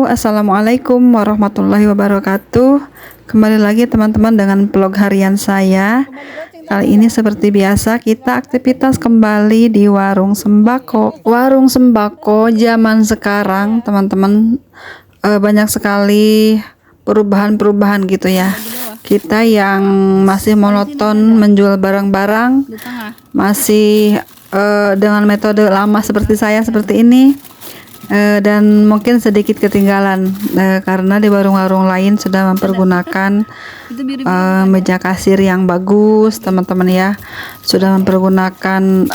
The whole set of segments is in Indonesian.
Halo, assalamualaikum warahmatullahi wabarakatuh. Kembali lagi teman-teman dengan vlog harian saya. Kali ini seperti biasa kita aktivitas kembali di warung sembako. Warung sembako zaman sekarang teman-teman banyak sekali perubahan-perubahan gitu ya. Kita yang masih monoton menjual barang-barang, masih dengan metode lama seperti saya seperti ini. Dan mungkin sedikit ketinggalan karena di warung-warung lain sudah mempergunakan meja kasir yang bagus teman-teman ya, sudah mempergunakan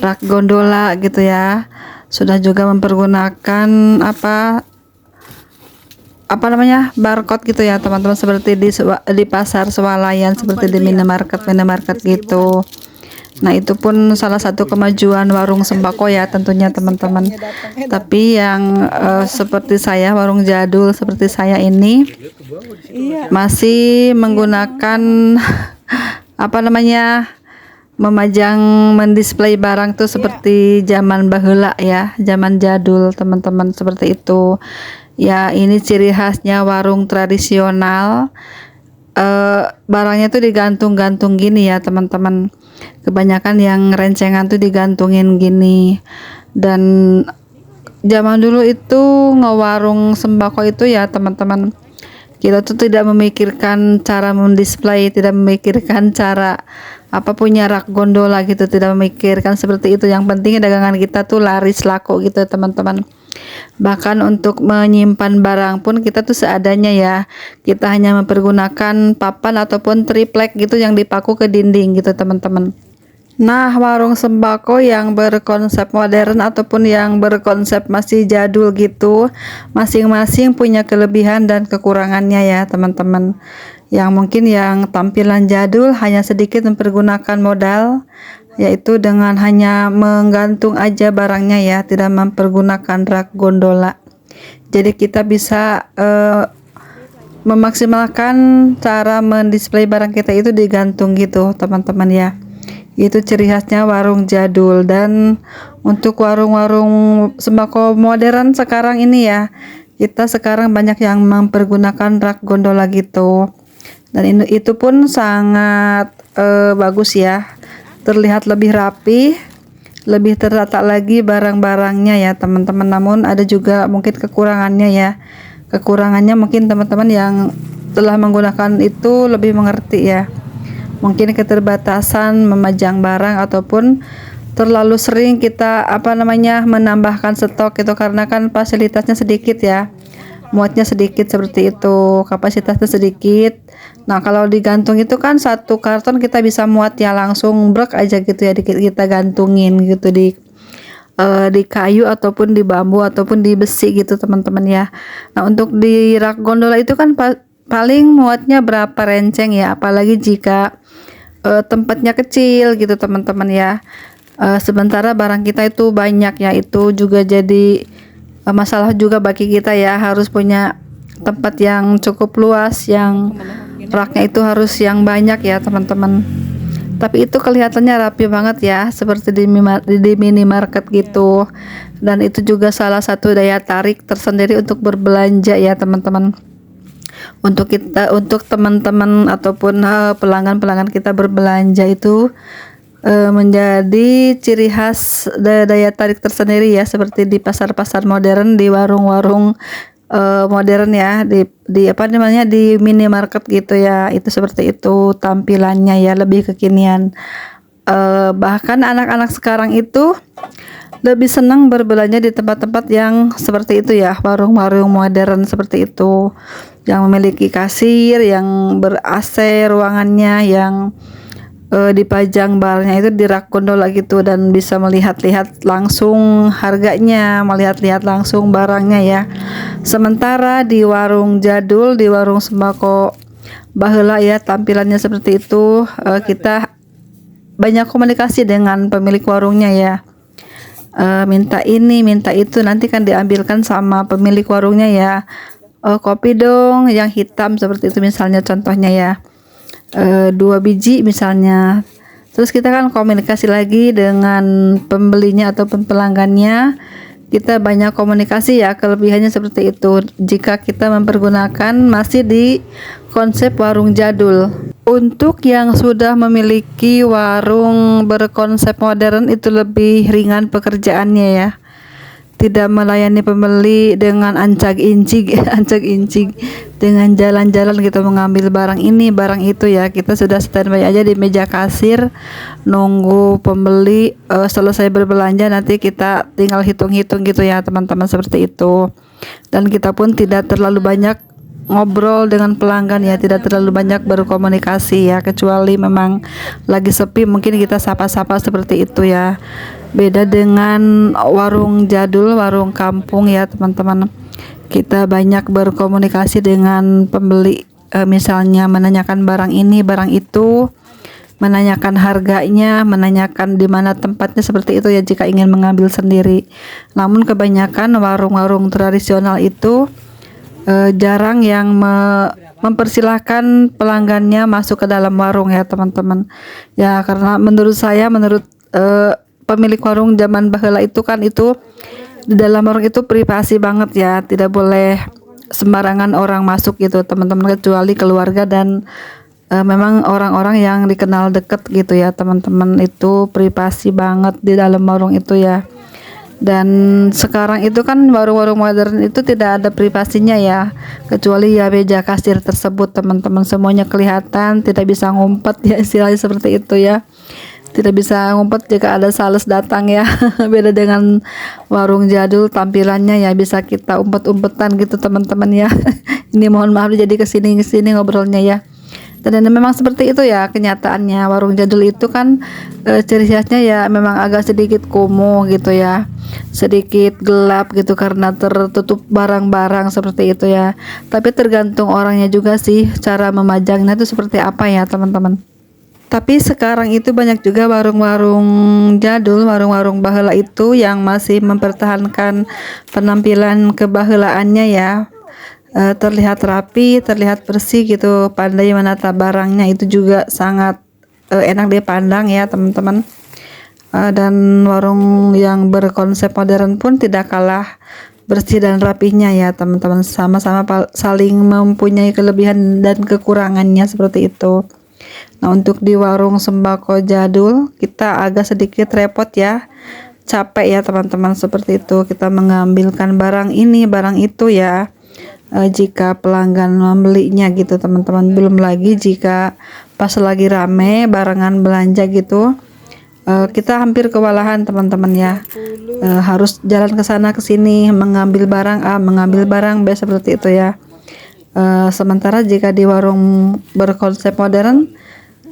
rak gondola gitu ya, sudah juga mempergunakan barcode gitu ya teman-teman, seperti di pasar swalayan, seperti di minimarket gitu. Nah, itu pun salah satu kemajuan warung sembako ya tentunya teman-teman. Tapi yang seperti saya, warung jadul seperti saya ini masih menggunakan memajang, mendisplay barang tuh seperti zaman baheula ya, zaman jadul teman-teman, seperti itu. Ya, ini ciri khasnya warung tradisional. Barangnya tuh digantung-gantung gini ya teman-teman. Kebanyakan yang rencengan tuh digantungin gini. Dan zaman dulu itu ngewarung sembako itu ya teman-teman, kita tuh tidak memikirkan cara mendisplay, tidak memikirkan cara punya rak gondola gitu, tidak memikirkan seperti itu. Yang penting dagangan kita tuh laris laku gitu teman-teman. Bahkan untuk menyimpan barang pun kita tuh seadanya ya, kita hanya mempergunakan papan ataupun triplek gitu yang dipaku ke dinding gitu teman-teman. Nah, warung sembako yang berkonsep modern ataupun yang berkonsep masih jadul gitu, masing-masing punya kelebihan dan kekurangannya ya teman-teman. Yang mungkin yang tampilan jadul hanya sedikit mempergunakan modal, yaitu dengan hanya menggantung aja barangnya ya, tidak mempergunakan rak gondola. Jadi kita bisa memaksimalkan cara mendisplay barang kita itu digantung gitu teman-teman ya. Itu ciri khasnya warung jadul. Dan untuk warung-warung sembako modern sekarang ini ya, kita sekarang banyak yang mempergunakan rak gondola gitu. Dan itu pun sangat bagus ya, terlihat lebih rapi, lebih tertata lagi barang-barangnya ya teman-teman. Namun ada juga mungkin kekurangannya ya. Kekurangannya mungkin teman-teman yang telah menggunakan itu lebih mengerti ya. Mungkin keterbatasan memajang barang ataupun terlalu sering kita menambahkan stok itu, karena kan fasilitasnya sedikit ya. Muatnya sedikit seperti itu, kapasitasnya sedikit. Nah, kalau digantung itu kan satu karton kita bisa muat ya, langsung brek aja gitu ya, kita gantungin gitu di kayu ataupun di bambu ataupun di besi gitu teman-teman ya. Nah, untuk di rak gondola itu kan paling muatnya berapa renceng ya, apalagi jika tempatnya kecil gitu teman-teman ya. Sementara barang kita itu banyak ya, itu juga jadi masalah juga bagi kita ya, harus punya tempat yang cukup luas, yang raknya itu harus yang banyak ya teman-teman. Tapi itu kelihatannya rapi banget ya, seperti di minimarket gitu. Dan itu juga salah satu daya tarik tersendiri untuk berbelanja ya teman-teman. Untuk teman-teman ataupun pelanggan-pelanggan kita berbelanja itu menjadi ciri khas daya tarik tersendiri ya, seperti di pasar-pasar modern, di warung-warung modern ya, di minimarket gitu ya. Itu seperti itu tampilannya ya, lebih kekinian. Bahkan anak-anak sekarang itu lebih senang berbelanja di tempat-tempat yang seperti itu ya, warung-warung modern seperti itu, yang memiliki kasir, yang ber-AC ruangannya, yang dipajang barangnya itu di rak gondola gitu, dan bisa melihat-lihat langsung harganya, melihat-lihat langsung barangnya ya. Sementara di warung jadul, di warung sembako baheula ya, tampilannya seperti itu. Kita banyak komunikasi dengan pemilik warungnya ya, minta ini minta itu, nanti kan diambilkan sama pemilik warungnya ya. Kopi dong yang hitam seperti itu misalnya, contohnya ya, 2 biji misalnya. Terus kita kan komunikasi lagi dengan pembelinya atau pelanggannya, kita banyak komunikasi ya, kelebihannya seperti itu jika kita mempergunakan masih di konsep warung jadul. Untuk yang sudah memiliki warung berkonsep modern itu lebih ringan pekerjaannya ya, tidak melayani pembeli dengan ancag-incig ancag-incig dengan jalan-jalan gitu mengambil barang ini barang itu ya. Kita sudah standby aja di meja kasir nunggu pembeli selesai berbelanja, nanti kita tinggal hitung-hitung gitu ya teman-teman, seperti itu. Dan kita pun tidak terlalu banyak ngobrol dengan pelanggan ya, tidak terlalu banyak berkomunikasi ya, kecuali memang lagi sepi mungkin kita sapa-sapa seperti itu ya. Beda dengan warung jadul, warung kampung ya teman-teman, kita banyak berkomunikasi dengan pembeli, misalnya menanyakan barang ini barang itu, menanyakan harganya, menanyakan di mana tempatnya, seperti itu ya jika ingin mengambil sendiri. Namun kebanyakan warung-warung tradisional itu jarang yang mempersilahkan pelanggannya masuk ke dalam warung ya teman-teman ya, karena menurut saya, menurut pemilik warung zaman baheula itu kan, itu di dalam warung itu privasi banget ya, tidak boleh sembarangan orang masuk gitu teman-teman, kecuali keluarga dan memang orang-orang yang dikenal deket gitu ya teman-teman. Itu privasi banget di dalam warung itu ya. Dan sekarang itu kan warung-warung modern itu tidak ada privasinya ya, kecuali ya meja kasir tersebut teman-teman, semuanya kelihatan, tidak bisa ngumpet ya, istilahnya seperti itu ya, tidak bisa ngumpet jika ada sales datang ya. Beda dengan warung jadul, tampilannya ya bisa kita umpet-umpetan gitu teman-teman ya. Ini mohon maaf jadi kesini ngobrolnya ya. Dan memang seperti itu ya kenyataannya. Warung jadul itu kan ciri khasnya ya memang agak sedikit kumuh gitu ya, sedikit gelap gitu karena tertutup barang-barang seperti itu ya. Tapi tergantung orangnya juga sih cara memajangnya itu seperti apa ya teman-teman. Tapi sekarang itu banyak juga warung-warung jadul, warung-warung baheula itu yang masih mempertahankan penampilan kebaheulaannya ya. Terlihat rapi, terlihat bersih gitu, pandai menata barangnya, itu juga sangat enak dipandang ya teman-teman. Dan warung yang berkonsep modern pun tidak kalah bersih dan rapihnya ya teman-teman, sama-sama saling mempunyai kelebihan dan kekurangannya seperti itu. Nah, untuk di warung sembako jadul kita agak sedikit repot ya, capek ya teman-teman, seperti itu kita mengambilkan barang ini barang itu ya, jika pelanggan membelinya gitu teman-teman. Belum lagi jika pas lagi rame barengan belanja gitu, kita hampir kewalahan teman-teman ya, harus jalan ke sana ke sini mengambil barang A mengambil barang B seperti itu ya. Sementara jika di warung berkonsep modern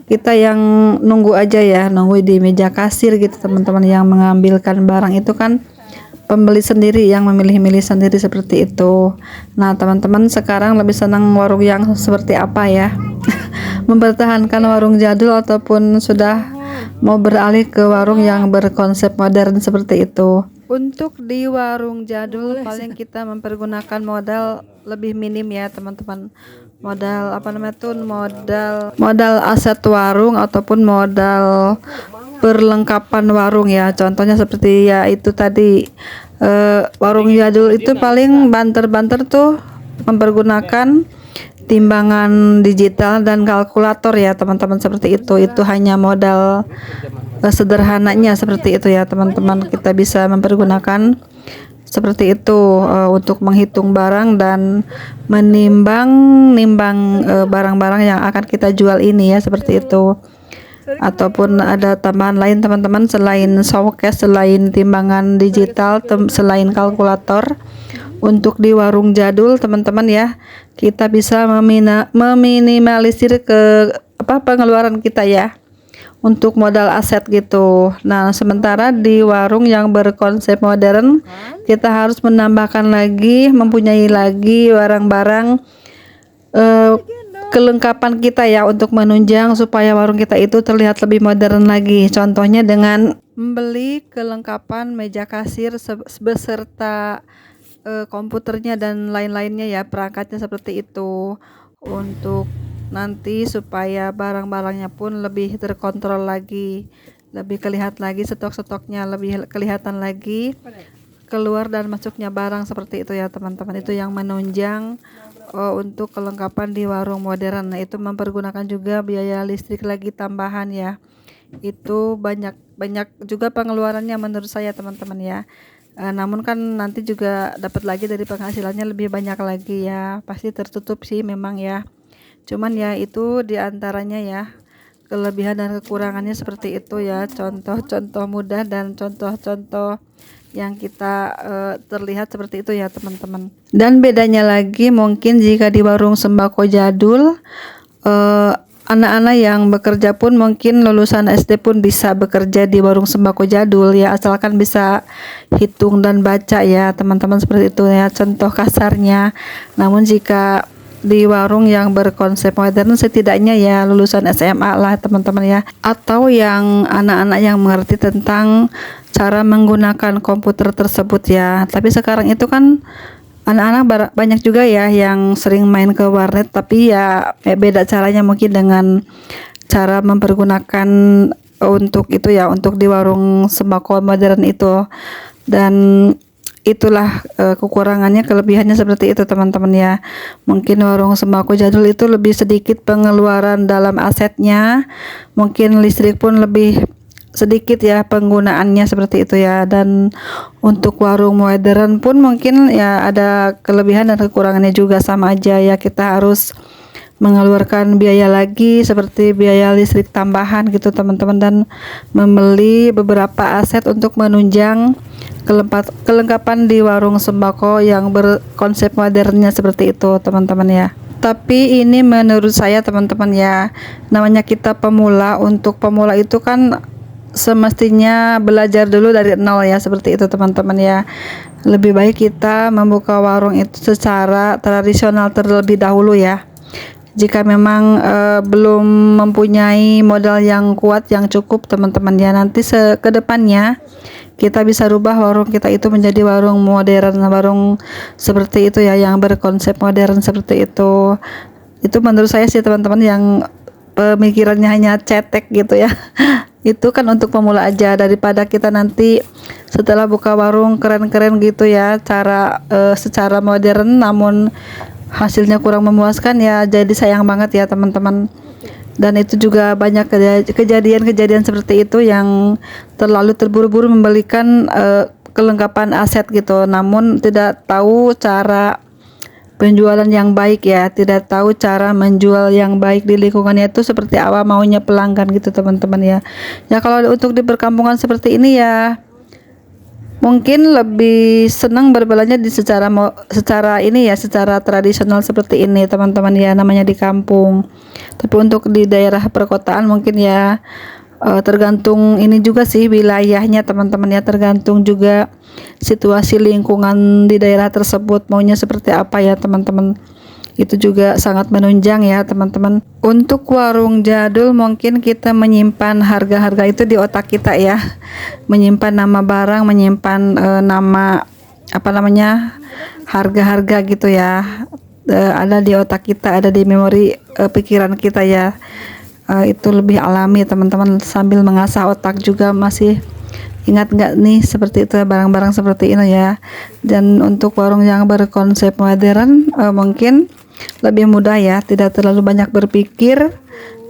kita yang nunggu aja ya, nunggu di meja kasir gitu teman-teman. Yang mengambilkan barang itu kan pembeli sendiri, yang memilih-milih sendiri seperti itu. Nah teman-teman, sekarang lebih senang warung yang seperti apa ya? Mempertahankan warung jadul ataupun sudah mau beralih ke warung yang berkonsep modern seperti itu? Untuk di warung jadul paling kita mempergunakan modal lebih minim ya teman-teman. Modal apa namanya tuh, modal aset warung ataupun modal perlengkapan warung ya. Contohnya seperti ya itu tadi, warung jadul itu paling banter-banter tuh mempergunakan timbangan digital dan kalkulator ya teman-teman, seperti itu hanya modal sederhananya seperti itu ya teman-teman. Kita bisa mempergunakan seperti itu untuk menghitung barang dan menimbang barang-barang yang akan kita jual ini ya, seperti itu. Ataupun ada tambahan lain teman-teman, selain showcase, selain timbangan digital, selain kalkulator. Untuk di warung jadul teman-teman ya, kita bisa meminimalisir pengeluaran kita ya untuk modal aset gitu. Nah sementara di warung yang berkonsep modern kita harus menambahkan lagi, mempunyai lagi barang-barang kelengkapan kita ya untuk menunjang supaya warung kita itu terlihat lebih modern lagi. Contohnya dengan membeli kelengkapan meja kasir beserta komputernya dan lain-lainnya ya, perangkatnya seperti itu, untuk nanti supaya barang-barangnya pun lebih terkontrol lagi, lebih kelihatan lagi, stok-stoknya lebih kelihatan lagi, keluar dan masuknya barang seperti itu ya teman-teman. Itu yang menunjang untuk kelengkapan di warung modern. Nah, itu mempergunakan juga biaya listrik lagi tambahan ya. Itu banyak juga pengeluarannya menurut saya teman-teman ya. Namun kan nanti juga dapat lagi dari penghasilannya lebih banyak lagi ya. Pasti tertutup sih memang ya. Cuman ya itu diantaranya ya, kelebihan dan kekurangannya seperti itu ya. Contoh-contoh mudah dan contoh-contoh yang kita terlihat seperti itu ya teman-teman. Dan bedanya lagi mungkin jika di warung sembako jadul, anak-anak yang bekerja pun mungkin lulusan SD pun bisa bekerja di warung sembako jadul ya, asalkan bisa hitung dan baca ya teman-teman, seperti itu ya contoh kasarnya. Namun jika di warung yang berkonsep modern, setidaknya ya lulusan SMA lah teman-teman ya, atau yang anak-anak yang mengerti tentang cara menggunakan komputer tersebut ya. Tapi sekarang itu kan anak-anak banyak juga ya yang sering main ke warnet, tapi ya beda caranya mungkin dengan cara mempergunakan untuk itu ya, untuk di warung sembako modern itu. Dan itulah kekurangannya, kelebihannya seperti itu teman-teman ya. Mungkin warung sembako jadul itu lebih sedikit pengeluaran dalam asetnya, mungkin listrik pun lebih sedikit ya penggunaannya seperti itu ya. Dan untuk warung modern pun mungkin ya ada kelebihan dan kekurangannya juga, sama aja ya, kita harus mengeluarkan biaya lagi seperti biaya listrik tambahan gitu teman-teman, dan membeli beberapa aset untuk menunjang kelengkapan di warung sembako yang berkonsep modernnya seperti itu teman-teman ya. Tapi ini menurut saya teman-teman ya, namanya kita pemula, untuk pemula itu kan semestinya belajar dulu dari nol ya, seperti itu teman-teman ya. Lebih baik kita membuka warung itu secara tradisional terlebih dahulu ya. Jika memang belum mempunyai modal yang kuat yang cukup teman-teman ya, nanti ke depannya kita bisa rubah warung kita itu menjadi warung modern, warung seperti itu ya, yang berkonsep modern seperti itu. Itu menurut saya sih teman-teman, yang pemikirannya hanya cetek gitu ya. Itu kan untuk pemula aja, daripada kita nanti setelah buka warung keren-keren gitu ya, secara modern namun hasilnya kurang memuaskan ya, jadi sayang banget ya teman-teman. Dan itu juga banyak kejadian-kejadian seperti itu, yang terlalu terburu-buru membelikan kelengkapan aset gitu, namun tidak tahu cara penjualan yang baik ya, tidak tahu cara menjual yang baik di lingkungannya itu seperti apa maunya pelanggan gitu teman-teman ya. Ya kalau untuk di perkampungan seperti ini ya, mungkin lebih senang berbelanja di secara ini ya, secara tradisional seperti ini teman-teman ya, namanya di kampung. Tapi untuk di daerah perkotaan mungkin ya tergantung ini juga sih wilayahnya teman-teman ya, tergantung juga situasi lingkungan di daerah tersebut maunya seperti apa ya teman-teman. Itu juga sangat menunjang ya teman-teman. Untuk warung jadul mungkin kita menyimpan harga-harga itu di otak kita ya, menyimpan nama barang, menyimpan nama apa namanya, harga-harga gitu ya, ada di otak kita, ada di memori pikiran kita ya. Itu lebih alami teman-teman, sambil mengasah otak juga, masih ingat nggak nih seperti itu barang-barang seperti ini ya. Dan untuk warung yang berkonsep modern mungkin lebih mudah ya, tidak terlalu banyak berpikir,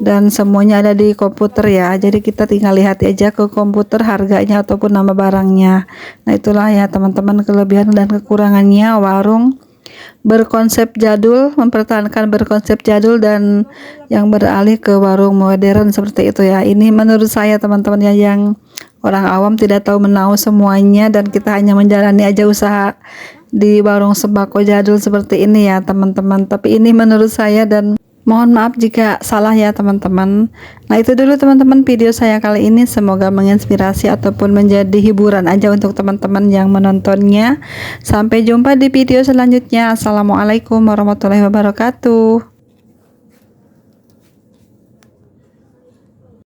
dan semuanya ada di komputer ya, jadi kita tinggal lihat aja ke komputer harganya ataupun nama barangnya. Nah itulah ya teman-teman kelebihan dan kekurangannya warung berkonsep jadul, mempertahankan berkonsep jadul dan yang beralih ke warung modern seperti itu ya. Ini menurut saya teman-teman ya, yang orang awam tidak tahu menahu semuanya, dan kita hanya menjalani aja usaha di warung sembako jadul seperti ini ya teman-teman. Tapi ini menurut saya, dan mohon maaf jika salah ya teman-teman. Nah itu dulu teman-teman video saya kali ini, semoga menginspirasi ataupun menjadi hiburan aja untuk teman-teman yang menontonnya. Sampai jumpa di video selanjutnya. Assalamualaikum warahmatullahi wabarakatuh.